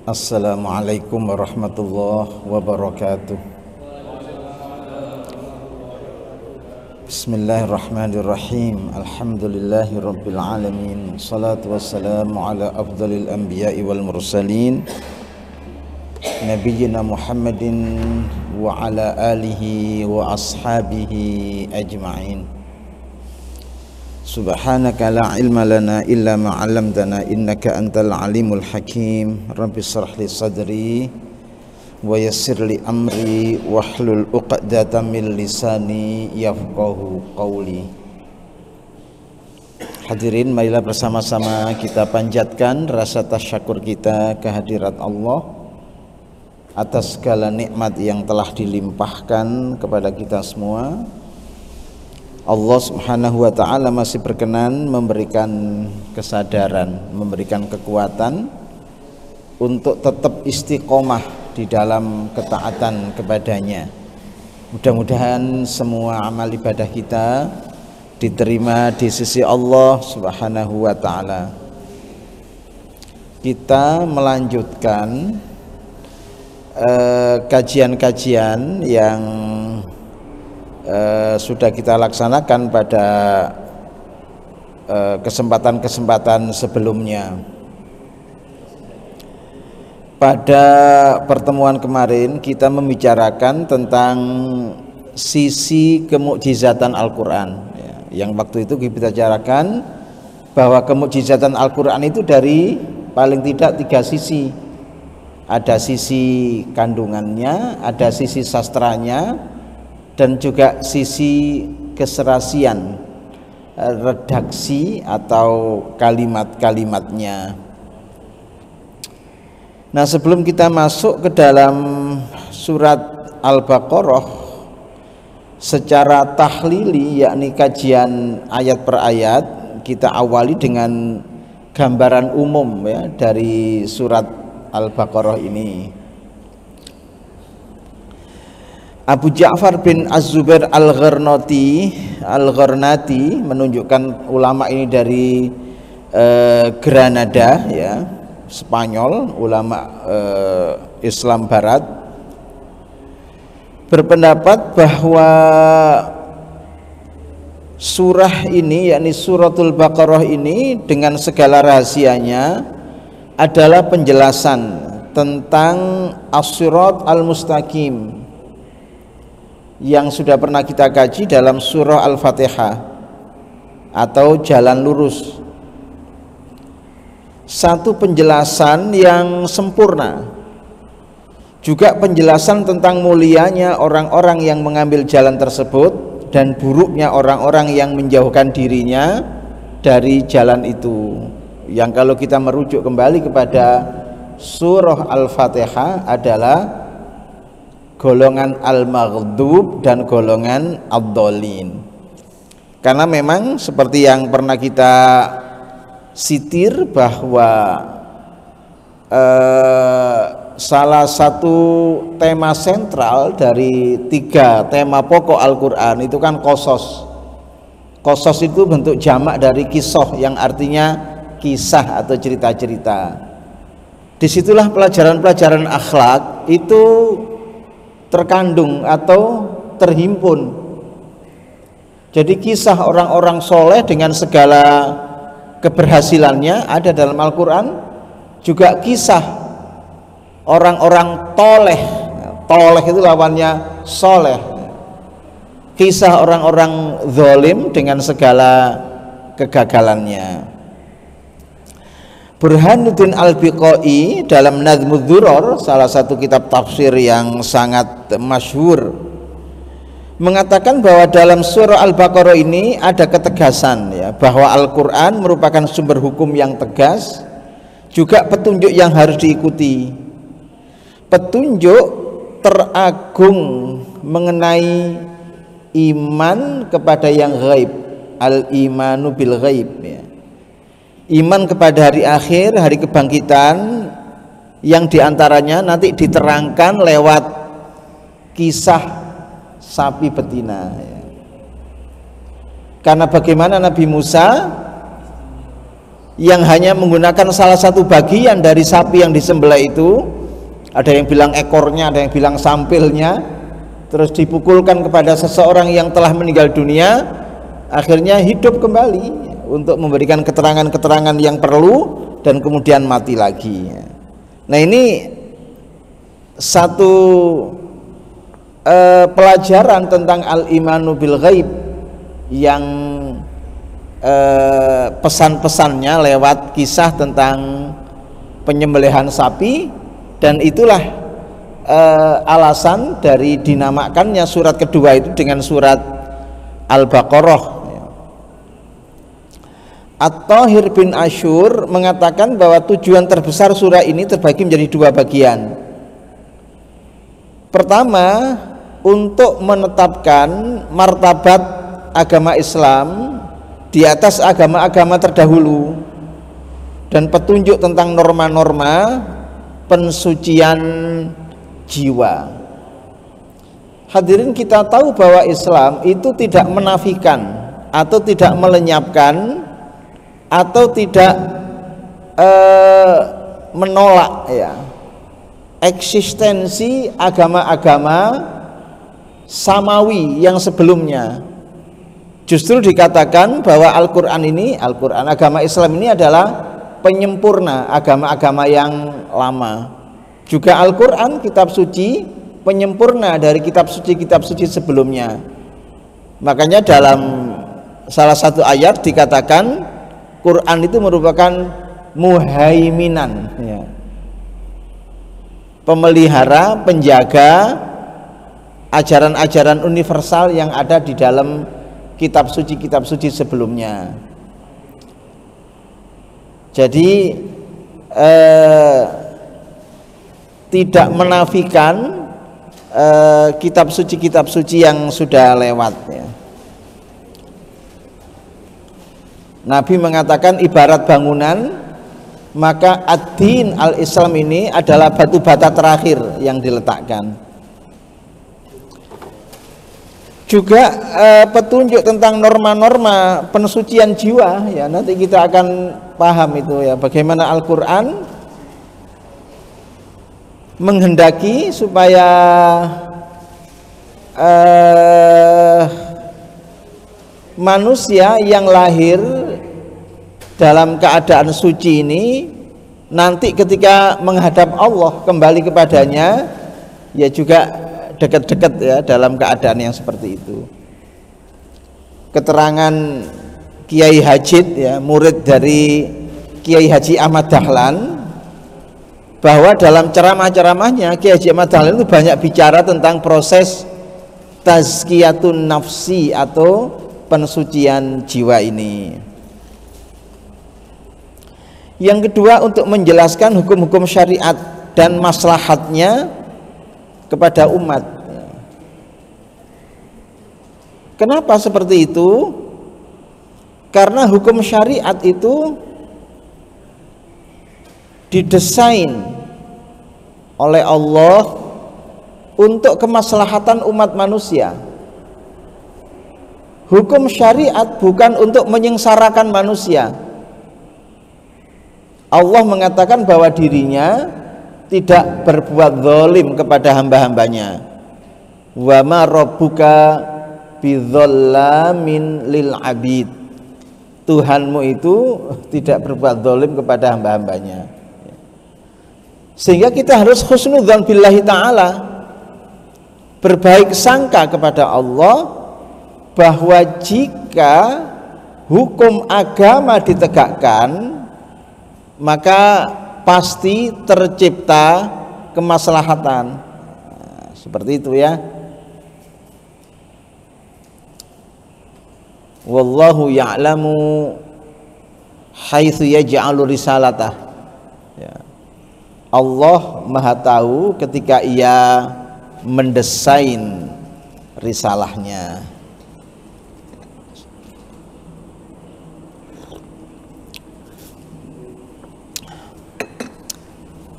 Assalamualaikum warahmatullahi wabarakatuh. Bismillahirrahmanirrahim. Alhamdulillahi rabbil alamin. Salatu wassalamu ala afdalil anbiya'i wal mursalin Nabiyyina Muhammadin wa ala alihi wa ashabihi ajma'in. Subhanaka la ilma lana illa ma 'allamtana innaka antal alimul hakim. Rabbi shrah li sadri wa yassir li amri wahlul 'uqdatam min lisani yafqahu qawli. Hadirin, marilah bersama-sama kita panjatkan rasa tasyakur kita kehadirat Allah atas segala nikmat yang telah dilimpahkan kepada kita semua. Allah Subhanahu wa ta'ala masih berkenan memberikan kesadaran, memberikan kekuatan untuk tetap istiqomah di dalam ketaatan kepadanya. Mudah-mudahan semua amal ibadah kita diterima di sisi Allah Subhanahu wa ta'ala. Kita melanjutkan kajian-kajian yang sudah kita laksanakan pada kesempatan-kesempatan sebelumnya. Pada pertemuan kemarin kita membicarakan tentang sisi kemukjizatan Al-Quran, yang waktu itu kita bicarakan bahwa kemukjizatan Al-Quran itu dari paling tidak 3 sisi. Ada sisi kandungannya, ada sisi sastranya, dan juga sisi keserasian, redaksi atau kalimat-kalimatnya. Nah, sebelum kita masuk ke dalam surat Al-Baqarah secara tahlili, yakni kajian ayat per ayat, kita awali dengan gambaran umum ya dari surat Al-Baqarah ini. Abu Ja'far bin Az-Zubair Al-Gharnati menunjukkan ulama ini dari Granada ya, Spanyol, ulama Islam Barat, berpendapat bahwa surah ini, yakni suratul Baqarah ini dengan segala rahasianya adalah penjelasan tentang as-sirat al-mustaqim yang sudah pernah kita kaji dalam surah Al-Fatihah atau jalan lurus. Satu penjelasan yang sempurna, juga penjelasan tentang mulianya orang-orang yang mengambil jalan tersebut dan buruknya orang-orang yang menjauhkan dirinya dari jalan itu, yang kalau kita merujuk kembali kepada surah Al-Fatihah adalah golongan al-maghdub dan golongan ad-dhalin. Karena memang seperti yang pernah kita sitir bahwa salah satu tema sentral dari 3 tema pokok Al-Quran itu kan qasas. Qasas itu bentuk jamak dari kisah yang artinya kisah atau cerita-cerita. Disitulah pelajaran-pelajaran akhlak itu terkandung atau terhimpun. Jadi kisah orang-orang soleh dengan segala keberhasilannya ada dalam Al-Quran, juga kisah orang-orang toleh. Toleh itu lawannya soleh. Kisah orang-orang zalim dengan segala kegagalannya. Burhanuddin Al-Biqai dalam Nadhmudz Dzuror, salah satu kitab tafsir yang sangat masyhur, mengatakan bahwa dalam surah Al-Baqarah ini ada ketegasan ya, bahwa Al-Quran merupakan sumber hukum yang tegas, juga petunjuk yang harus diikuti, petunjuk teragung mengenai iman kepada yang ghaib, al-imanu bil ghaib ya. Iman kepada hari akhir, hari kebangkitan, yang diantaranya nanti diterangkan lewat kisah sapi betina ya. Karena bagaimana Nabi Musa yang hanya menggunakan salah satu bagian dari sapi yang disembelih itu, ada yang bilang ekornya, ada yang bilang sampilnya, terus dipukulkan kepada seseorang yang telah meninggal dunia, akhirnya hidup kembali untuk memberikan keterangan-keterangan yang perlu dan kemudian mati lagi. Nah, ini satu pelajaran tentang al-imanu bil ghaib yang pesan-pesannya lewat kisah tentang penyembelihan sapi, dan itulah alasan dari dinamakannya surat kedua itu dengan surat Al-Baqarah. At-Tahir bin Ashur mengatakan bahwa tujuan terbesar surah ini terbagi menjadi dua bagian. Pertama, untuk menetapkan martabat agama Islam di atas agama-agama terdahulu dan petunjuk tentang norma-norma pensucian jiwa. Hadirin, kita tahu bahwa Islam itu tidak menafikan atau tidak melenyapkan atau tidak menolak ya eksistensi agama-agama samawi yang sebelumnya. Justru dikatakan bahwa Al-Quran ini, Al-Quran agama Islam ini adalah penyempurna agama-agama yang lama. Juga Al-Quran kitab suci penyempurna dari kitab suci sebelumnya. Makanya dalam salah satu ayat dikatakan Quran itu merupakan muhaiminan ya, pemelihara, penjaga ajaran-ajaran universal yang ada di dalam kitab suci sebelumnya. Jadi tidak menafikan kitab suci yang sudah lewat ya. Nabi mengatakan ibarat bangunan, maka ad-din al-Islam ini adalah batu bata terakhir yang diletakkan. Juga petunjuk tentang norma-norma pensucian jiwa ya, nanti kita akan paham itu ya, bagaimana Al-Quran menghendaki supaya manusia yang lahir dalam keadaan suci ini nanti ketika menghadap Allah kembali kepadanya ya juga dekat-dekat ya dalam keadaan yang seperti itu. Keterangan Kiai Hajid ya, murid dari Kiai Haji Ahmad Dahlan, bahwa dalam ceramah-ceramahnya Kiai Haji Ahmad Dahlan itu banyak bicara tentang proses tazkiyatun nafsi atau pensucian jiwa ini. Yang kedua, untuk menjelaskan hukum-hukum syariat dan maslahatnya kepada umat. Kenapa seperti itu? Karena hukum syariat itu didesain oleh Allah untuk kemaslahatan umat manusia. Hukum syariat bukan untuk menyengsarakan manusia. Allah mengatakan bahwa dirinya tidak berbuat zalim kepada hamba-hambanya. Wa ma rabbuka bidzallamin lil abid. Tuhanmu itu tidak berbuat zalim kepada hamba-hambanya. Sehingga kita harus husnudzan billahi ta'ala, berbaik sangka kepada Allah bahwa jika hukum agama ditegakkan maka pasti tercipta kemaslahatan. Seperti itu ya. Wallahu ya'lamu haitsu yaj'alu risalatah. Ya. Allah Maha tahu ketika Ia mendesain risalahnya.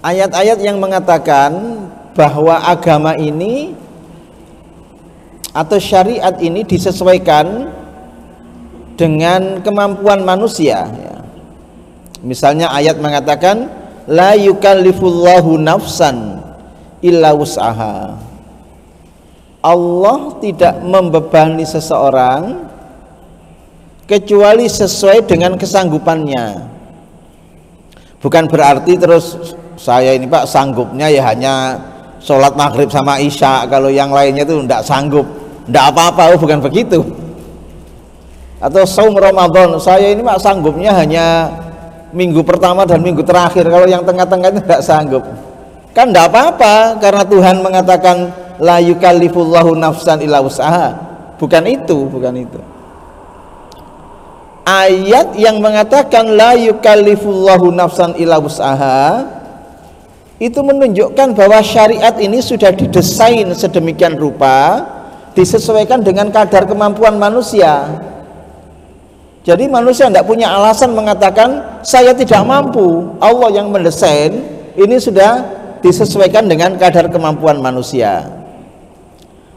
Ayat-ayat yang mengatakan bahwa agama ini atau syariat ini disesuaikan dengan kemampuan manusia ya. Misalnya ayat mengatakan la yukallifullahu nafsan illa wus'aha. Allah tidak membebani seseorang kecuali sesuai dengan kesanggupannya. Bukan berarti terus saya ini Pak sanggupnya ya hanya sholat maghrib sama isya, kalau yang lainnya itu tidak sanggup, tidak apa-apa. Oh, bukan begitu. Atau saum Ramadan, saya ini Pak sanggupnya hanya minggu pertama dan minggu terakhir, kalau yang tengah-tengah itu tidak sanggup. Kan tidak apa-apa, karena Tuhan mengatakan la yukallifullahu nafsan illa wus'aha. Bukan itu. Ayat yang mengatakan la yukallifullahu nafsan illa wus'aha itu menunjukkan bahwa syariat ini sudah didesain sedemikian rupa, disesuaikan dengan kadar kemampuan manusia. Jadi manusia tidak punya alasan mengatakan saya tidak mampu. Allah yang mendesain ini sudah disesuaikan dengan kadar kemampuan manusia.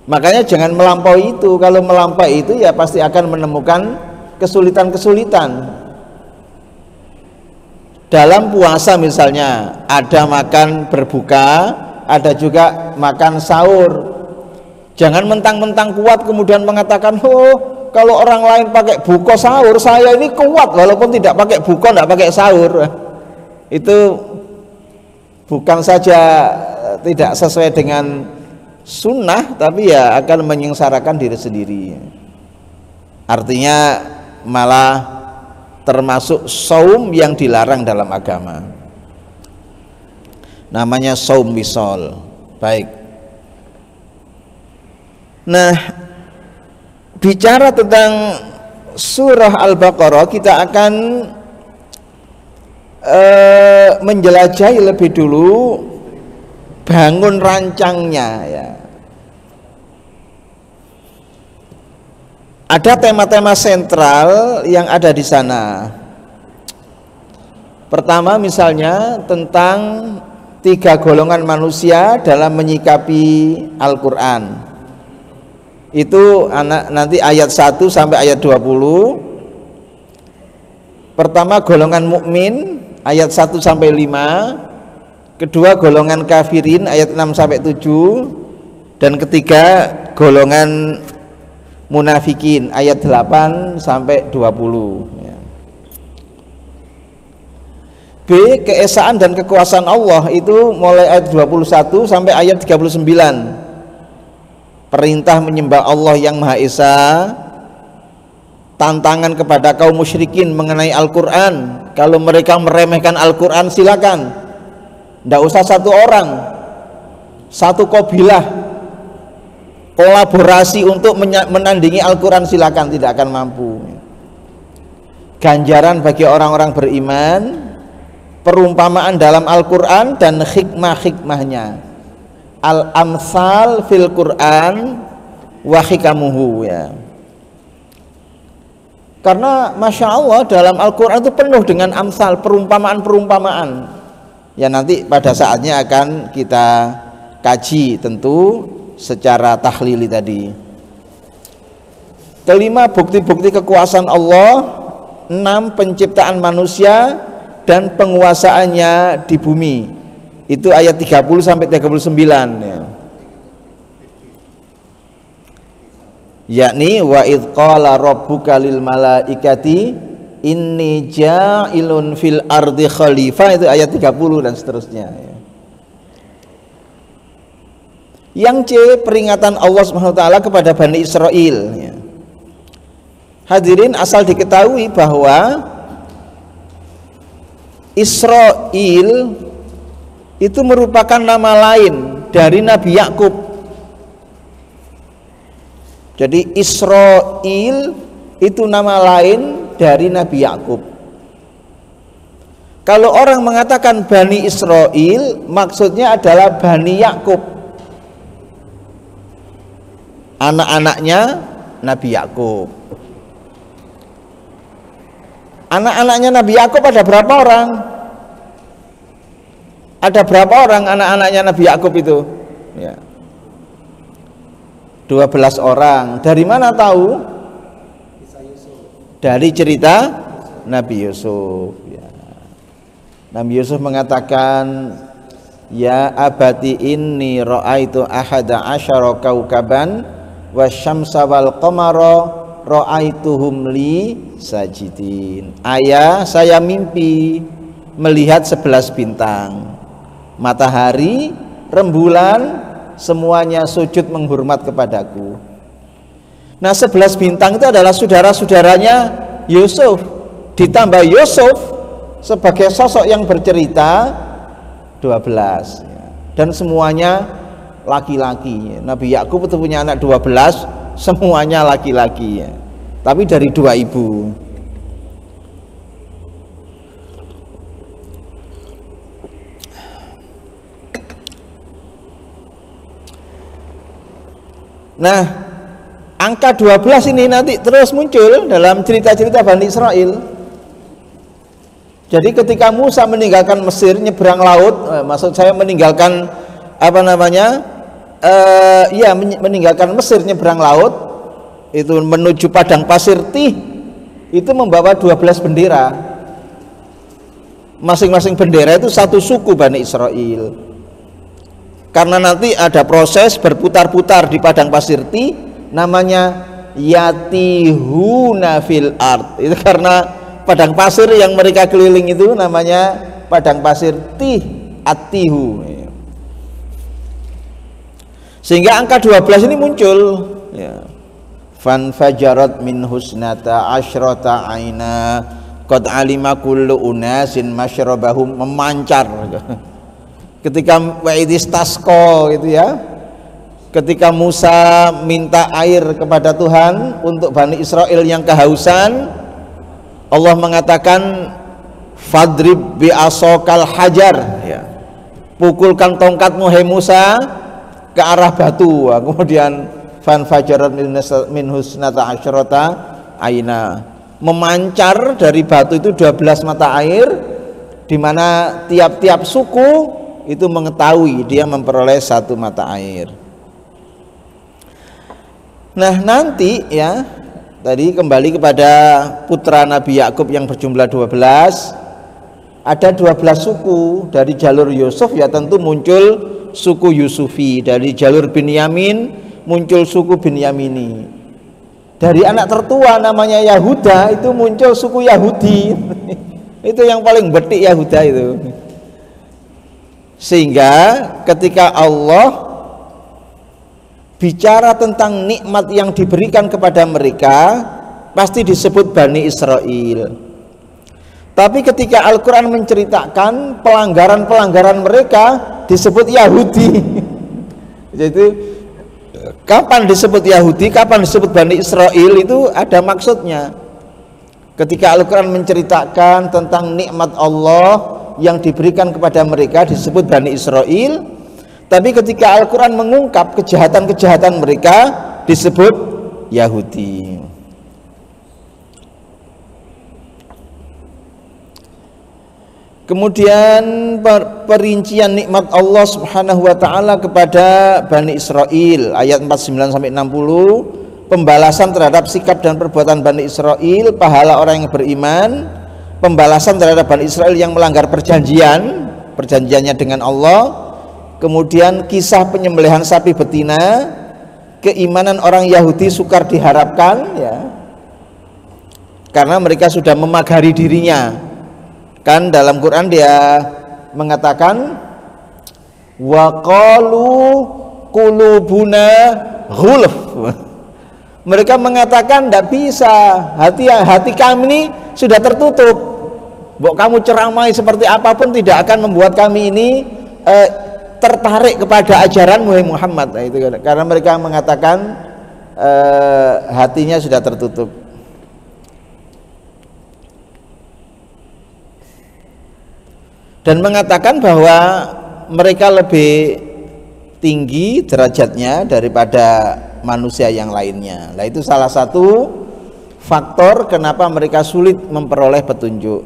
Makanya jangan melampaui itu. Kalau melampaui itu ya pasti akan menemukan kesulitan-kesulitan. Dalam puasa misalnya ada makan berbuka, ada juga makan sahur. Jangan mentang-mentang kuat kemudian mengatakan, oh kalau orang lain pakai buka sahur, saya ini kuat walaupun tidak pakai buka, tidak pakai sahur. Itu bukan saja tidak sesuai dengan sunnah, tapi ya akan menyengsarakan diri sendiri. Artinya malah termasuk saum yang dilarang dalam agama, namanya saum wisol. Baik, nah bicara tentang surah Al-Baqarah, kita akan menjelajahi lebih dulu bangun rancangnya ya. Ada tema-tema sentral yang ada di sana. Pertama misalnya tentang 3 golongan manusia dalam menyikapi Al-Quran. Itu nanti ayat 1 sampai ayat 20. Pertama golongan mukmin ayat 1 sampai 5. Kedua golongan kafirin ayat 6 sampai 7. Dan ketiga golongan munafikin ayat 8 sampai 20 ya. B. Keesaan dan kekuasaan Allah itu mulai ayat 21 sampai ayat 39. Perintah menyembah Allah yang Maha Esa, tantangan kepada kaum musyrikin mengenai Al-Quran. Kalau mereka meremehkan Al-Quran silakan, tidak usah satu orang, satu kabilah kolaborasi untuk menandingi Al-Quran silakan, tidak akan mampu. Ganjaran bagi orang-orang beriman, perumpamaan dalam Al-Quran dan hikmah-hikmahnya, al-amsal fil Quran wa hikamuhu ya. Karena Masya Allah dalam Al-Quran itu penuh dengan amsal, perumpamaan-perumpamaan. Ya nanti pada saatnya akan kita kaji tentu secara tahlili tadi. Kelima, bukti-bukti kekuasaan Allah. 6, penciptaan manusia dan penguasaannya di bumi. Itu ayat 30 sampai 39 ya. Yakni wa idz qala rabbuka lil malaikati inni ja'ilun fil ardi khalifah, itu ayat 30 dan seterusnya ya. Yang C, peringatan Allah SWT kepada Bani Israel ya. Hadirin, asal diketahui bahwa Israel itu merupakan nama lain dari Nabi Yakub. Jadi Israel itu nama lain dari Nabi Yakub. Kalau orang mengatakan Bani Israel, maksudnya adalah Bani Yakub, anak-anaknya Nabi Yakub. Anak-anaknya Nabi Yakub ada berapa orang? Ada berapa orang anak-anaknya Nabi Yakub itu? Ya. 12 orang. Dari mana tahu? Dari cerita Nabi Yusuf ya. Nabi Yusuf mengatakan, ya abati inni ra'aitu ahada asyara kaukaban wasyamsa wal qamara ra'aituhum li sajidin. Ayah, saya mimpi melihat 11 bintang, matahari, rembulan, semuanya sujud menghormat kepadaku. Nah, 11 bintang itu adalah saudara-saudaranya Yusuf, ditambah Yusuf sebagai sosok yang bercerita 12, dan semuanya laki-laki. Nabi Yakub itu punya anak 12, semuanya laki-laki, tapi dari 2 ibu. Nah, angka 12 ini nanti terus muncul dalam cerita-cerita Bani Israel. Jadi ketika Musa meninggalkan Mesir, nyebrang laut, maksud saya meninggalkan meninggalkan Mesir, nyebrang laut, itu menuju padang pasir Tih, itu membawa 12 bendera. Masing-masing bendera itu satu suku Bani Israel. Karena nanti ada proses berputar-putar di padang pasir Tih, namanya yatihuna fil ard. Itu karena padang pasir yang mereka keliling itu namanya padang pasir Tih, atihu. Sehingga angka 12 ini muncul, ya. Fan fajarat min husnata asyrata aina qad alima kullu unasin masyrabahum, memancar. Ketika wa'idis tasko gitu ya, ketika Musa minta air kepada Tuhan untuk Bani Israel yang kehausan, Allah mengatakan fadrib bi asokal hajar, ya, pukulkan tongkatmu hai Musa ke arah batu. Kemudian fan fajarat min husnata asyrata aina, memancar dari batu itu 12 mata air, di mana tiap-tiap suku itu mengetahui dia memperoleh 1 mata air. Nah, nanti ya, tadi kembali kepada putra Nabi Yakub yang berjumlah 12, ada 12 suku. Dari jalur Yusuf ya tentu muncul suku Yusufi, dari jalur Binyamin muncul suku Binyamini, dari anak tertua namanya Yahuda itu muncul suku Yahudi. Itu yang paling betik Yahuda itu. Sehingga ketika Allah bicara tentang nikmat yang diberikan kepada mereka, pasti disebut Bani Israel. Tapi ketika Al-Quran menceritakan pelanggaran-pelanggaran mereka, disebut Yahudi. Jadi kapan disebut Yahudi, kapan disebut Bani Israel, itu ada maksudnya. Ketika Al-Quran menceritakan tentang nikmat Allah yang diberikan kepada mereka, disebut Bani Israel. Tapi ketika Al-Quran mengungkap kejahatan-kejahatan mereka, disebut Yahudi. Kemudian perincian nikmat Allah Subhanahu wa taala kepada Bani Israel, ayat 49 sampai 60, pembalasan terhadap sikap dan perbuatan Bani Israel, pahala orang yang beriman, pembalasan terhadap Bani Israel yang melanggar perjanjiannya dengan Allah, kemudian kisah penyembelihan sapi betina, keimanan orang Yahudi sukar diharapkan, ya, karena mereka sudah memagari dirinya. Kan dalam Quran dia mengatakan wa qalu qulubuna ghulf. Mereka mengatakan tidak bisa, hati kami ini sudah tertutup. Mbok kamu ceramai seperti apapun tidak akan membuat kami ini tertarik kepada ajaran Muhammad. Nah, itu karena mereka mengatakan hatinya sudah tertutup. Dan mengatakan bahwa mereka lebih tinggi derajatnya daripada manusia yang lainnya. Nah, itu salah satu faktor kenapa mereka sulit memperoleh petunjuk.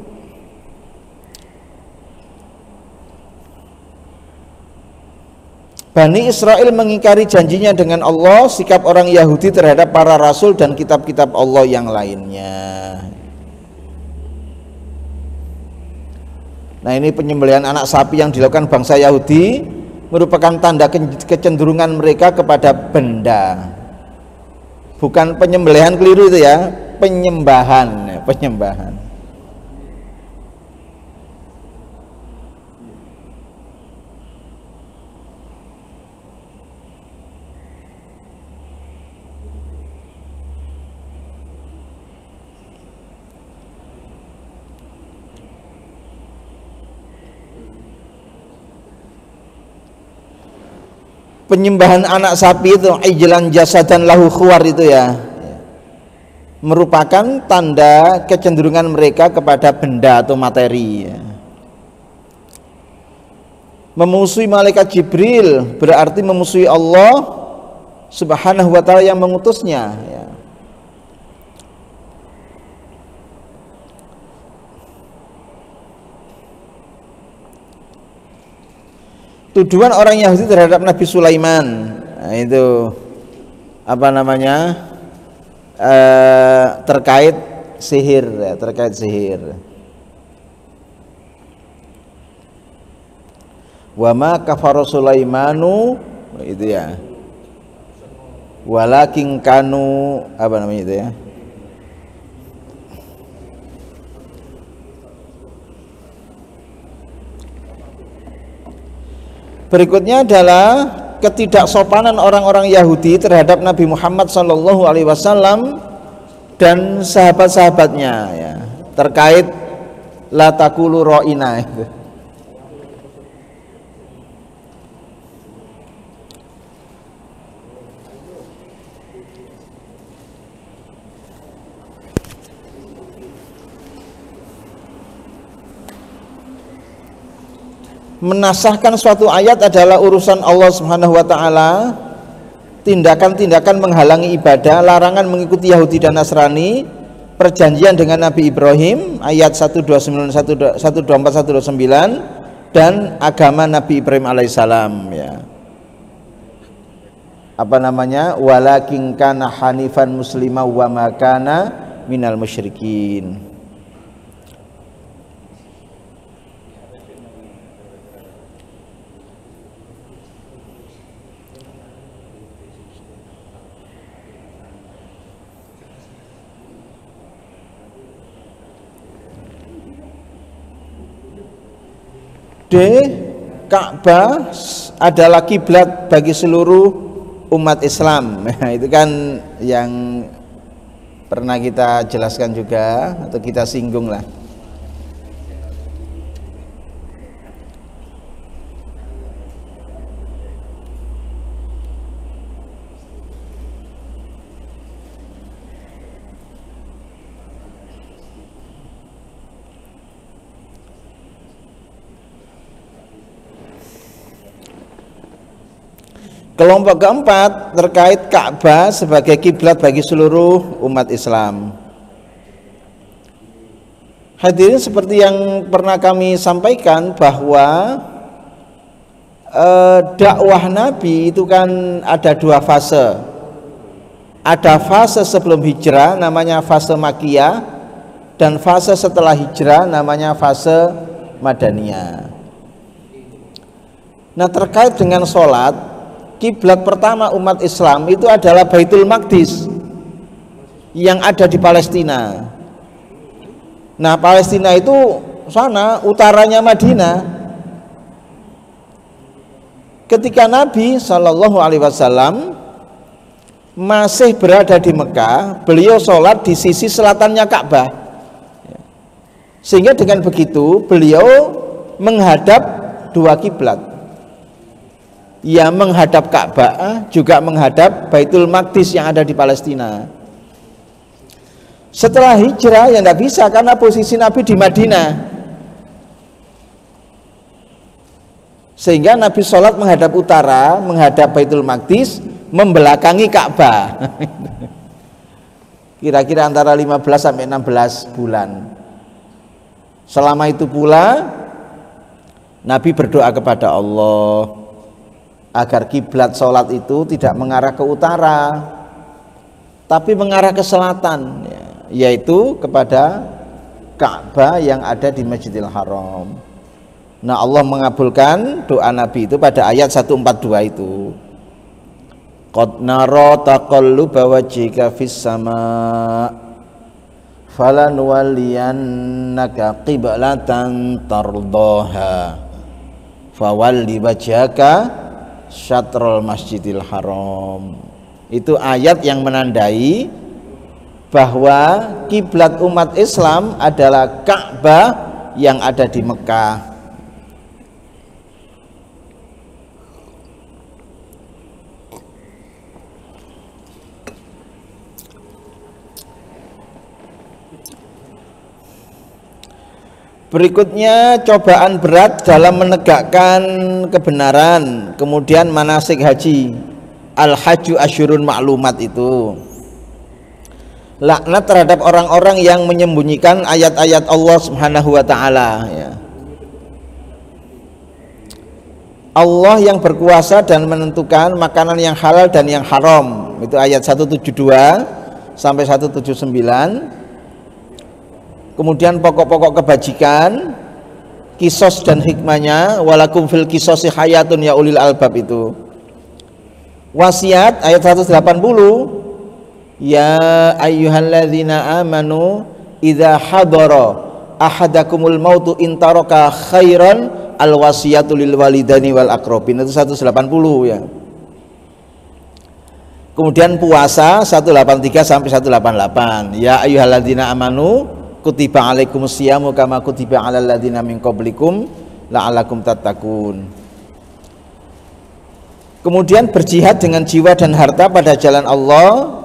Bani Israel mengingkari janjinya dengan Allah, sikap orang Yahudi terhadap para rasul dan kitab-kitab Allah yang lainnya. Nah, ini penyembelihan anak sapi yang dilakukan bangsa Yahudi merupakan tanda kecenderungan mereka kepada benda. Bukan penyembelihan keliru itu ya, penyembahan. Penyembahan anak sapi itu ijlan jasadan lahu khuwar itu ya, merupakan tanda kecenderungan mereka kepada benda atau materi ya. Memusuhi malaikat Jibril berarti memusuhi Allah Subhanahu wa ta'ala yang mengutusnya ya. Tuduhan orang Yahudi terhadap Nabi Sulaiman, nah, itu apa namanya, terkait sihir ya, terkait sihir. Wa ma kafara Sulaimanu itu ya, walakin kanu apa namanya itu ya, berikutnya adalah ketidaksopanan orang-orang Yahudi terhadap Nabi Muhammad SAW dan sahabat-sahabatnya ya, terkait la taqulu ra'ina itu. Menasahkan suatu ayat adalah urusan Allah Subhanahu wa ta'ala. Tindakan-tindakan menghalangi ibadah, larangan mengikuti Yahudi dan Nasrani, perjanjian dengan Nabi Ibrahim ayat 129, 124, 129, dan agama Nabi Ibrahim alaihissalam ya. Apa namanya? Walakin kana hanifan muslima wa ma kana minal musyrikin. Ka'bah adalah kiblat bagi seluruh umat Islam. Itu kan yang pernah kita jelaskan juga atau kita singgung lah. Kelompok keempat terkait Ka'bah sebagai kiblat bagi seluruh umat Islam. Hadirin, seperti yang pernah kami sampaikan bahwa dakwah Nabi itu kan ada dua fase. Ada fase sebelum hijrah namanya fase Makkiyah, dan fase setelah hijrah namanya fase Madaniyah. Nah, terkait dengan sholat, kiblat pertama umat Islam itu adalah Baitul Maqdis yang ada di Palestina. Nah, Palestina itu sana utaranya Madinah. Ketika Nabi SAW masih berada di Mekah, beliau sholat di sisi selatannya Ka'bah, sehingga dengan begitu beliau menghadap dua kiblat. Ya, menghadap Ka'bah juga menghadap Baitul Maqdis yang ada di Palestina. Setelah hijrah ya tidak bisa karena posisi Nabi di Madinah, sehingga Nabi sholat menghadap utara, menghadap Baitul Maqdis, membelakangi Ka'bah. Kira-kira antara 15 sampai 16 bulan. Selama itu pula Nabi berdoa kepada Allah agar kiblat sholat itu tidak mengarah ke utara tapi mengarah ke selatan, yaitu kepada Ka'bah yang ada di Masjidil Haram. Nah, Allah mengabulkan doa Nabi itu pada ayat 142 itu. Qad nara taqalluba wajhika fis sama falanuwalliyannaka qiblatan tardaha fawalli wajhaka syatrul masjidil haram. Itu ayat yang menandai bahwa kiblat umat Islam adalah Ka'bah yang ada di Mekah. Berikutnya cobaan berat dalam menegakkan kebenaran, kemudian manasik haji. Al-hajju asyurun ma'lumat itu. Laknat terhadap orang-orang yang menyembunyikan ayat-ayat Allah Subhanahu wa taala ya. Allah yang berkuasa dan menentukan makanan yang halal dan yang haram. Itu ayat 172 sampai 179. Kemudian pokok-pokok kebajikan, kisos dan hikmahnya, walakum fil kisosi hayatun ya ulil albab itu. Wasiat ayat 180, ya ayyuhalladzina amanu idza hadara ahadakumul mautu intaraka khairan al wasiyatu lil walidani wal aqrabin, itu 180 ya. Kemudian puasa 183 sampai 188, ya ayyuhalladzina amanu kutiba alaikumus siyamu kama kutiba alal ladzina min qablikum la'allakum tattaqun. Kemudian berjihad dengan jiwa dan harta pada jalan Allah.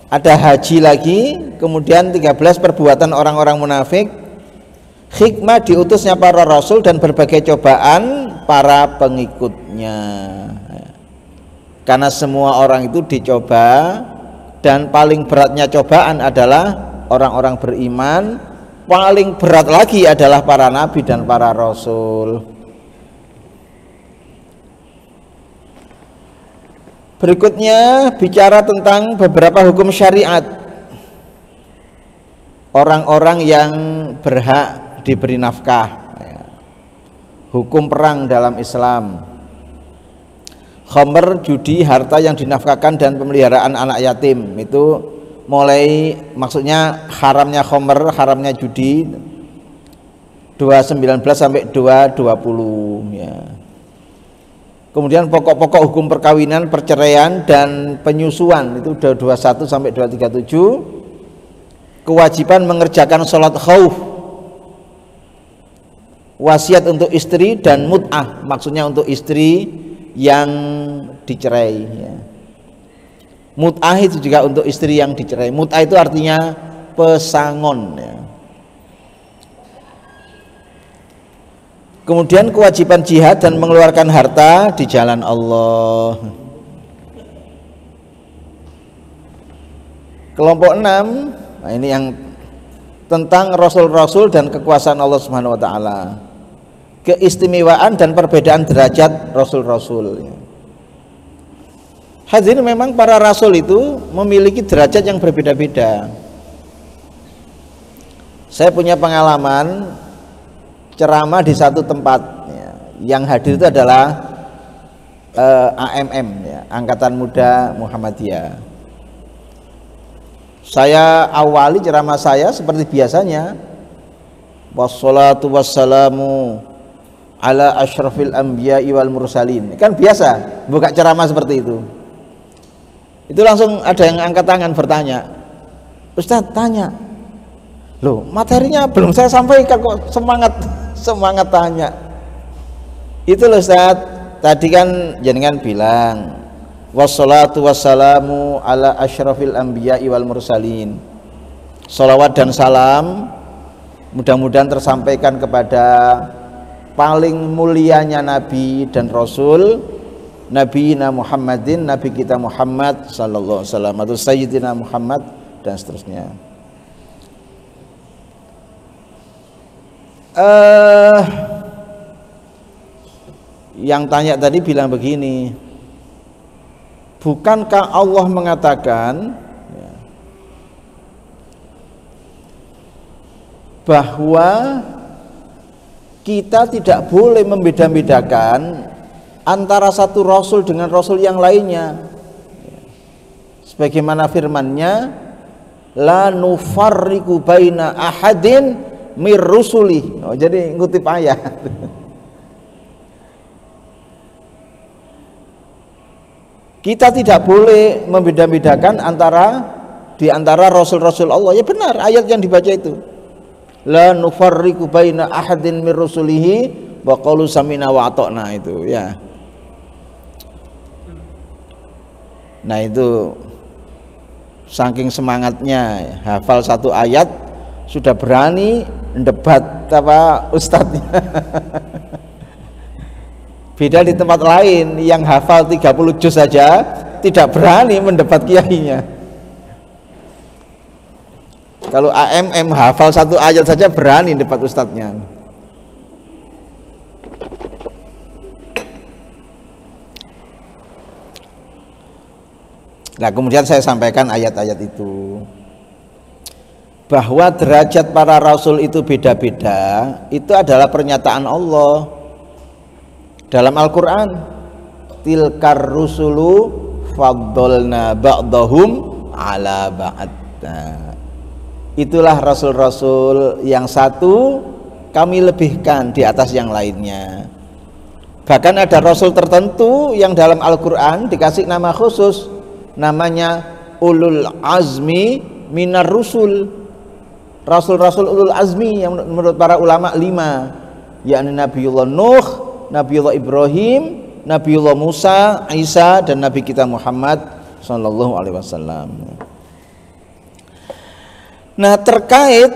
Ada haji lagi. Kemudian 13 perbuatan orang-orang munafik. Hikmah diutusnya para rasul dan berbagai cobaan para pengikutnya. Karena semua orang itu dicoba, dan paling beratnya cobaan adalah orang-orang beriman, paling berat lagi adalah para nabi dan para rasul. Berikutnya bicara tentang beberapa hukum syariat. Orang-orang yang berhak diberi nafkah. Hukum perang dalam Islam. Khamr, judi, harta yang dinafkahkan dan pemeliharaan anak yatim. Itu mulai, maksudnya haramnya khamr, haramnya judi 219 sampai 220 ya. Kemudian pokok-pokok hukum perkawinan, perceraian dan penyusuan itu 221 sampai 237. Kewajiban mengerjakan sholat khauf, wasiat untuk istri dan mut'ah, maksudnya untuk istri yang dicerai ya. Mut'ah itu juga untuk istri yang dicerai. Mut'ah itu artinya pesangon ya. Kemudian kewajiban jihad dan mengeluarkan harta di jalan Allah. Kelompok 6, nah ini yang tentang rasul-rasul dan kekuasaan Allah Subhanahu wa taala. Keistimewaan dan perbedaan derajat rasul-rasul. Hadirin, memang para rasul itu memiliki derajat yang berbeda-beda. Saya punya pengalaman ceramah di satu tempat ya. Yang hadir itu adalah AMM ya, Angkatan Muda Muhammadiyah. Saya awali ceramah saya seperti biasanya, wassalatu wassalamu ala asyrafil anbiya'i wal mursalin. Kan biasa buka ceramah seperti itu. Itu langsung ada yang angkat tangan bertanya, Ustadz, tanya, loh materinya belum saya sampaikan kok semangat tanya. Itu loh Ustadz, tadi kan jenengan bilang wassalatu wassalamu ala asyrafil anbiya'i wal mursalin. Salawat dan salam mudah-mudahan tersampaikan kepada paling mulianya nabi dan rasul, Nabi Muhammadin, Nabi kita Muhammad sallallahu alaihi wasallam, atau Sayyidina Muhammad dan seterusnya. Yang tanya tadi bilang begini, bukankah Allah mengatakan ya, bahwa kita tidak boleh membeda-bedakan antara satu rasul dengan rasul yang lainnya. Sebagaimana firman-Nya, la nufarriqu baina ahadin mir rusuli. Oh, jadi ngutip ayat. Kita tidak boleh membeda-bedakan di antara rasul-rasul Allah. Ya benar, ayat yang dibaca itu. La nufarriqu baina ahadin mir rusulihi wa qalu sami'na wa ata'na, itu ya. Nah, itu saking semangatnya hafal satu ayat sudah berani debat ustadznya. Beda di tempat lain yang hafal 30 juz saja tidak berani mendebat kiainya. Kalau AMM hafal satu ayat saja berani debat ustadznya. Nah, kemudian saya sampaikan ayat-ayat itu, bahwa derajat para rasul itu beda-beda. Itu adalah pernyataan Allah dalam Al-Quran. Tilkar rusulu faddolna ba'dahum ala ba'd. Itulah rasul-rasul yang satu kami lebihkan di atas yang lainnya. Bahkan ada rasul tertentu yang dalam Al-Quran dikasih nama khusus, namanya ulul azmi minar rusul. Rasul-rasul ulul azmi yang menurut para ulama 5, yakni Nabiullah Nuh, Nabiullah Ibrahim, Nabiullah Musa, Isa, dan Nabi kita Muhammad sallallahu alaihi wasallam. Nah, terkait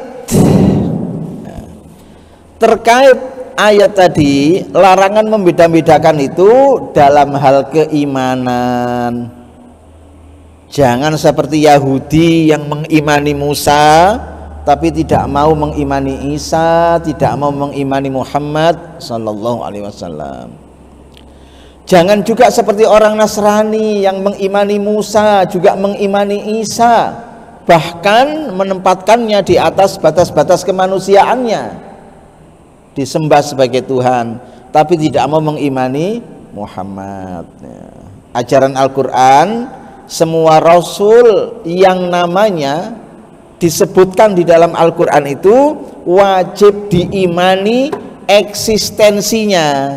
ayat tadi, larangan membeda-bedakan itu dalam hal keimanan. Jangan seperti Yahudi yang mengimani Musa tapi tidak mau mengimani Isa, tidak mau mengimani Muhammad sallallahu alaihi wasallam. Jangan juga seperti orang Nasrani yang mengimani Musa juga mengimani Isa, bahkan menempatkannya di atas batas-batas kemanusiaannya, disembah sebagai Tuhan, tapi tidak mau mengimani Muhammad. Ajaran Al-Quran, semua rasul yang namanya disebutkan di dalam Al-Quran itu wajib diimani eksistensinya,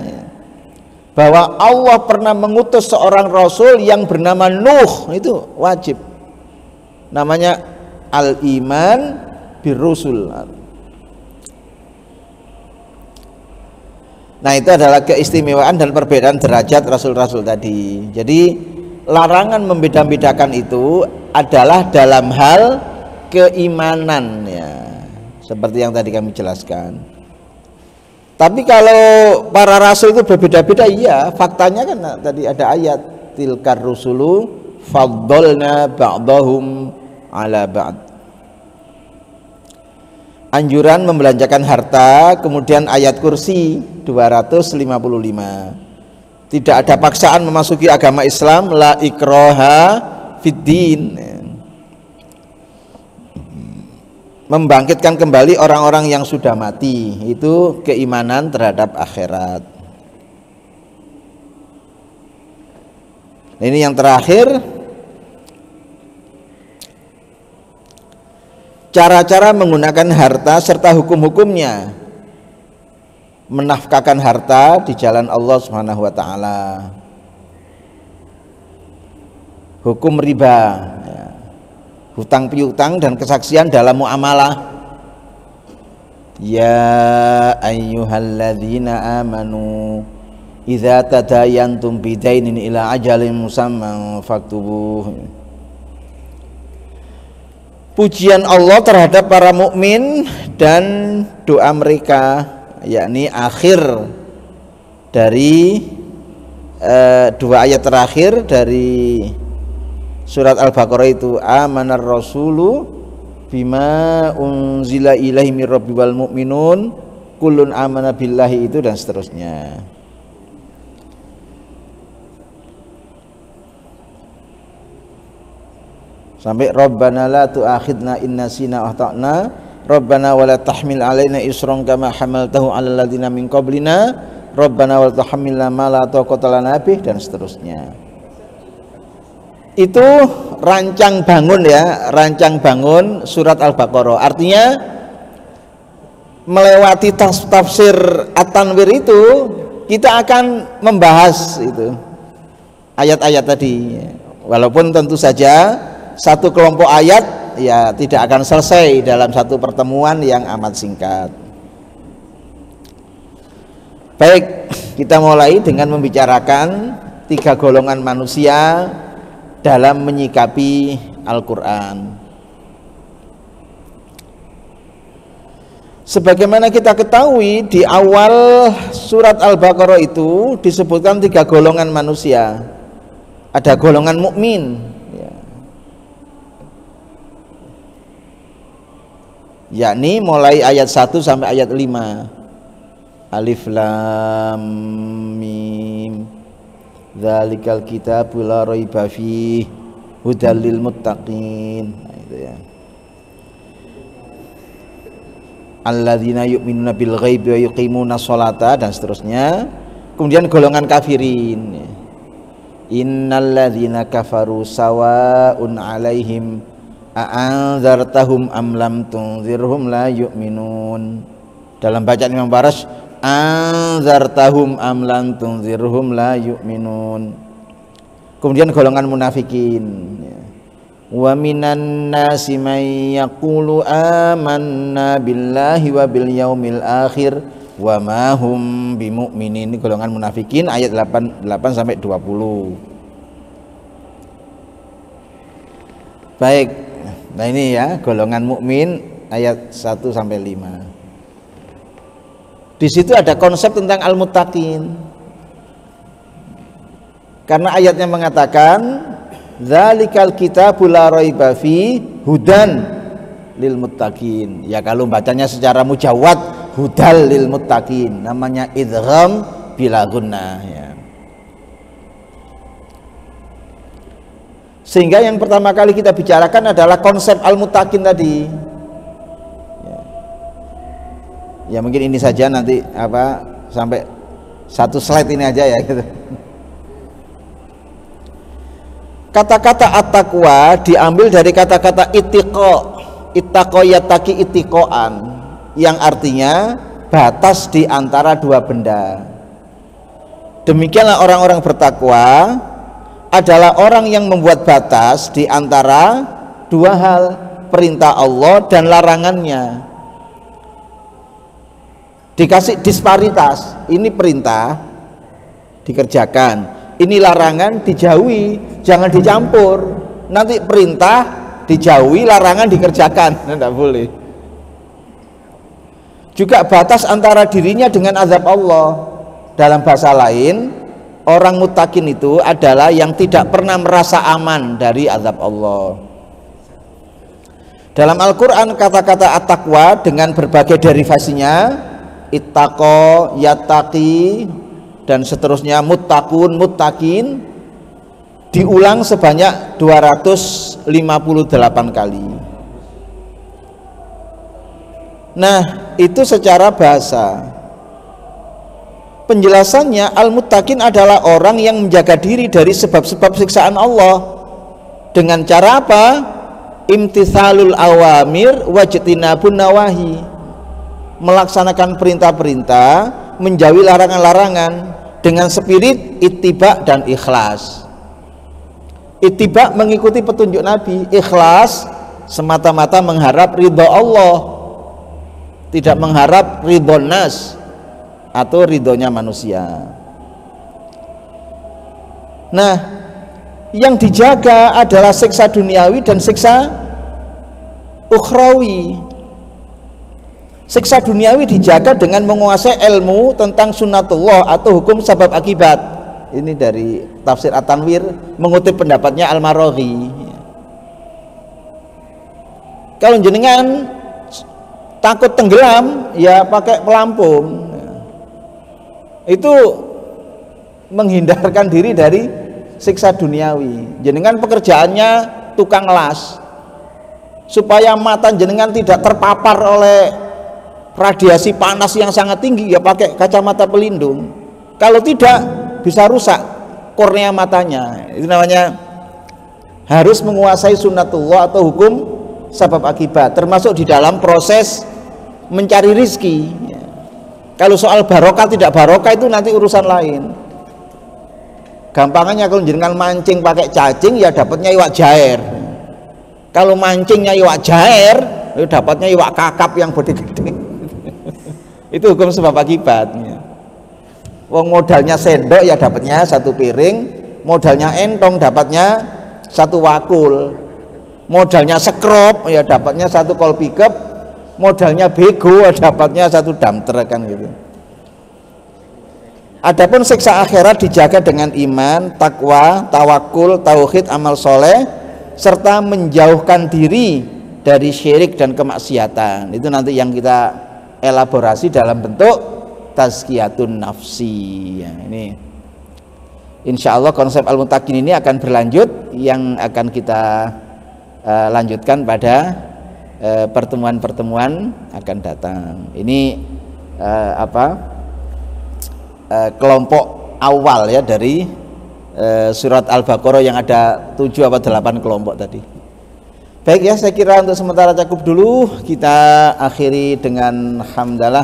bahwa Allah pernah mengutus seorang rasul yang bernama Nuh, itu wajib, namanya al-iman birrusul. Nah, itu adalah keistimewaan dan perbedaan derajat rasul-rasul tadi. Jadi larangan membeda-bedakan itu adalah dalam hal keimanan, ya, seperti yang tadi kami jelaskan. Tapi kalau para rasul itu berbeda-beda, iya, faktanya kan tadi ada ayat tilkar rusulu faddolna ba'dahum ala ba'd. Anjuran membelanjakan harta, kemudian ayat kursi 255. Tidak ada paksaan memasuki agama Islam, la ikraha fiddin. Membangkitkan kembali orang-orang yang sudah mati, itu keimanan terhadap akhirat. Ini yang terakhir, cara-cara menggunakan harta serta hukum-hukumnya. Menafkahkan harta di jalan Allah Subhanahu wa taala. Hukum riba, ya, hutang piutang dan kesaksian dalam muamalah. Ya ayyuhalladzina amanu idza tadayantum bidainin ila ajalin musamman faktubuh. Pujian Allah terhadap para mukmin dan doa mereka, yakni akhir dari dua ayat terakhir dari surat Al-Baqarah itu, amanar rasulu bima unzila ilaihi mir rabbi wal mu'minun kullun amana billahi, itu dan seterusnya. Sampai Rabbana la tu'akhidna in nasina wa akhtana, Rabbana wa la tahmil alaina isran kama hamaltahu 'alal ladzina min qablina Rabbana wa la tuhammilna ma la taqata lana bih, dan seterusnya. Itu rancang bangun ya, rancang bangun surat Al-Baqarah. Artinya melewati tafsir At-Tanwir itu kita akan membahas itu ayat-ayat tadi. Walaupun tentu saja satu kelompok ayat ya tidak akan selesai dalam satu pertemuan yang amat singkat. Baik, kita mulai dengan membicarakan 3 golongan manusia dalam menyikapi Al-Quran. Sebagaimana kita ketahui, di awal surat Al-Baqarah itu disebutkan 3 golongan manusia. Ada golongan mukmin, yakni mulai ayat 1 sampai ayat 5. Alif lam mim dzalikal kitabu la raiba fihi hudal lil muttaqin. Nah, itu ya. Alladzina yu'minuna bil ghaibi wa yuqimuna sholata, dan seterusnya. Kemudian golongan kafirin. Innalladzina kafaru sawa'un 'alaihim a'anzartahum am lam tunzirhum la yu'minun. Dalam bacaan Imam Baras, anzartahum am lam tunzirhum la yu'minun. Kemudian golongan munafikin. Wa minan nasi may yaqulu amanna billahi wa bil yaumil akhir wa ma hum bimu'minin. Ini golongan munafikin ayat 8 sampai 20. Baik. Nah ini ya golongan mukmin ayat 1 sampai 5. Di situ ada konsep tentang al-muttaqin. Karena ayatnya mengatakan dzalikal kitabu la raiba fi hudan lil muttaqin. Ya kalau bacanya secara mujawad hudal lil muttaqin, namanya idgham bila gunnah ya. Sehingga yang pertama kali kita bicarakan adalah konsep al-muttaqin tadi. Ya mungkin ini saja, nanti sampai 1 slide ini aja ya gitu. Kata-kata at-taqwa diambil dari kata-kata ittaqo yattaqi ittiqoan, yang artinya batas di antara 2 benda. Demikianlah orang-orang bertakwa adalah orang yang membuat batas di antara 2 hal, perintah Allah dan larangannya. Dikasih disparitas, ini perintah dikerjakan, ini larangan dijauhi, jangan dicampur. Nanti perintah dijauhi, larangan dikerjakan, tidak boleh. Juga batas antara dirinya dengan azab Allah. Dalam bahasa lain, orang muttaqin itu adalah yang tidak pernah merasa aman dari azab Allah. Dalam Al-Quran kata-kata at-taqwa dengan berbagai derivasinya, ittaqo, yattaqi, dan seterusnya, muttaqun, muttaqin, diulang sebanyak 258 kali. Nah, itu secara bahasa. Penjelasannya, al-muttaqin adalah orang yang menjaga diri dari sebab-sebab siksaan Allah. Dengan cara apa? Imtithalul awamir wajtinabun nawahi. Melaksanakan perintah-perintah, menjauhi larangan-larangan dengan spirit ittiba dan ikhlas. Ittiba mengikuti petunjuk Nabi, ikhlas semata-mata mengharap ridha Allah, tidak mengharap ridho nas atau ridhonya manusia. Nah, yang dijaga adalah siksa duniawi dan siksa ukhrawi. Siksa duniawi dijaga dengan menguasai ilmu tentang sunnatullah atau hukum sebab akibat. Ini dari tafsir At-Tanwir mengutip pendapatnya Al-Maraghi. Kalau jenengan takut tenggelam, ya pakai pelampung. Itu menghindarkan diri dari siksa duniawi. Jenengan pekerjaannya tukang las, supaya mata jenengan tidak terpapar oleh radiasi panas yang sangat tinggi, ya pakai kacamata pelindung. Kalau tidak bisa rusak kornea matanya. Itu namanya harus menguasai sunnatullah atau hukum sebab akibat, termasuk di dalam proses mencari rizki. Kalau soal barokah tidak barokah itu nanti urusan lain. Gampangannya kalau jenengan mancing pakai cacing, ya dapatnya iwak jair. Kalau mancingnya iwak jair, ya dapatnya iwak kakap yang gede-gede. Itu hukum sebab akibatnya. Wong modalnya sendok ya dapatnya satu piring, modalnya entong dapatnya satu wakul, modalnya sekrop ya dapatnya satu kol pickup, modalnya bego ya dapatnya satu dumper kan gitu. Adapun siksa akhirat dijaga dengan iman, takwa, tawakul, tauhid, amal soleh, serta menjauhkan diri dari syirik dan kemaksiatan. Itu nanti yang kita elaborasi dalam bentuk tazkiyatun nafsi. Ya, ini insya Allah konsep al-muttaqin ini akan berlanjut, yang akan kita lanjutkan pada pertemuan-pertemuan akan datang. Ini kelompok awal ya dari surat Al-Baqarah yang ada 7 atau 8 kelompok tadi. Baik ya, saya kira untuk sementara cukup dulu. Kita akhiri dengan hamdalah,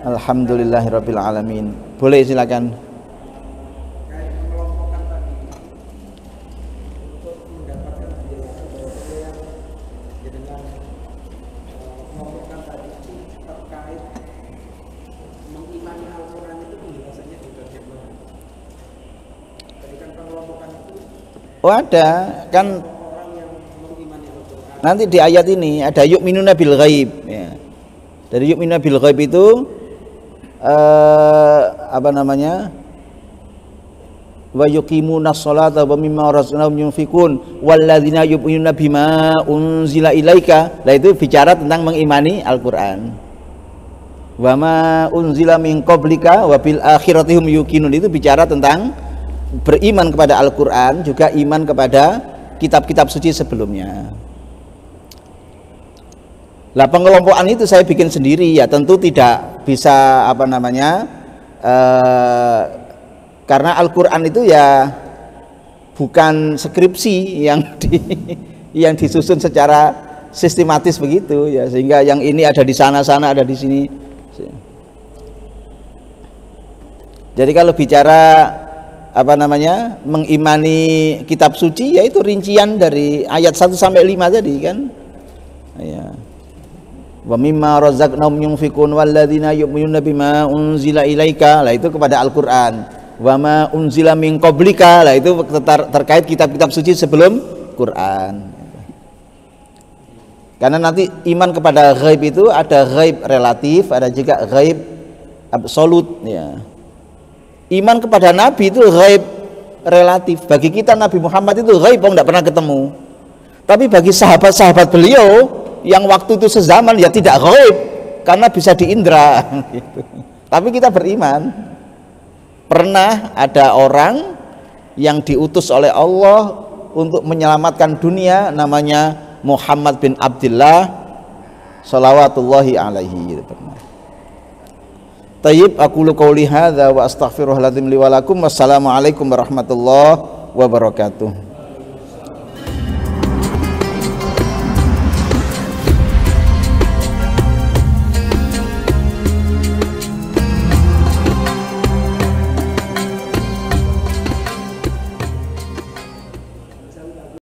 alhamdulillahirabbil alamin. Boleh silakan. Oh ada kan nanti di ayat ini ada yu'minuna bil ghaib ya. Dari yu'minuna bil ghaib itu apa namanya, wa yuqimunas sholata wa mimma razaqnahum yunfikun walladzina yu'minuna bima unzila ilaika. Nah itu bicara tentang mengimani Al-Qur'an. Wa ma unzila min qablika wa bil akhirati hum yuqinun, itu bicara tentang beriman kepada Al-Quran, juga iman kepada kitab-kitab suci sebelumnya. Lah pengelompokan itu saya bikin sendiri ya, tentu tidak bisa apa namanya karena Al-Quran itu ya bukan skripsi yang disusun secara sistematis begitu ya, sehingga yang ini ada di sana ada di sini. Jadi kalau bicara apa namanya mengimani kitab suci, yaitu rincian dari ayat 1 sampai 5 tadi kan ya. Wa mimma razaqnahum yunfikun walladzina yu'minuna bima unzila ilaika, lah itu kepada Al-Qur'an. Wa ma unzila min qablika, lah itu terkait kitab-kitab suci sebelum Quran. Karena nanti iman kepada ghaib itu ada ghaib relatif, ada juga ghaib absolut ya. Iman kepada Nabi itu ghaib relatif. Bagi kita Nabi Muhammad itu ghaib, tidak pernah ketemu. Tapi bagi sahabat-sahabat beliau yang waktu itu sezaman ya tidak ghaib, karena bisa diindra. Tapi kita beriman. Pernah ada orang yang diutus oleh Allah untuk menyelamatkan dunia, namanya Muhammad bin Abdullah shalawatullahi alaihi. Tayyib, aqulu qouli hadza wa astaghfirullahaladzim li wa lakum. Wassalamualaikum warahmatullahi wabarakatuh.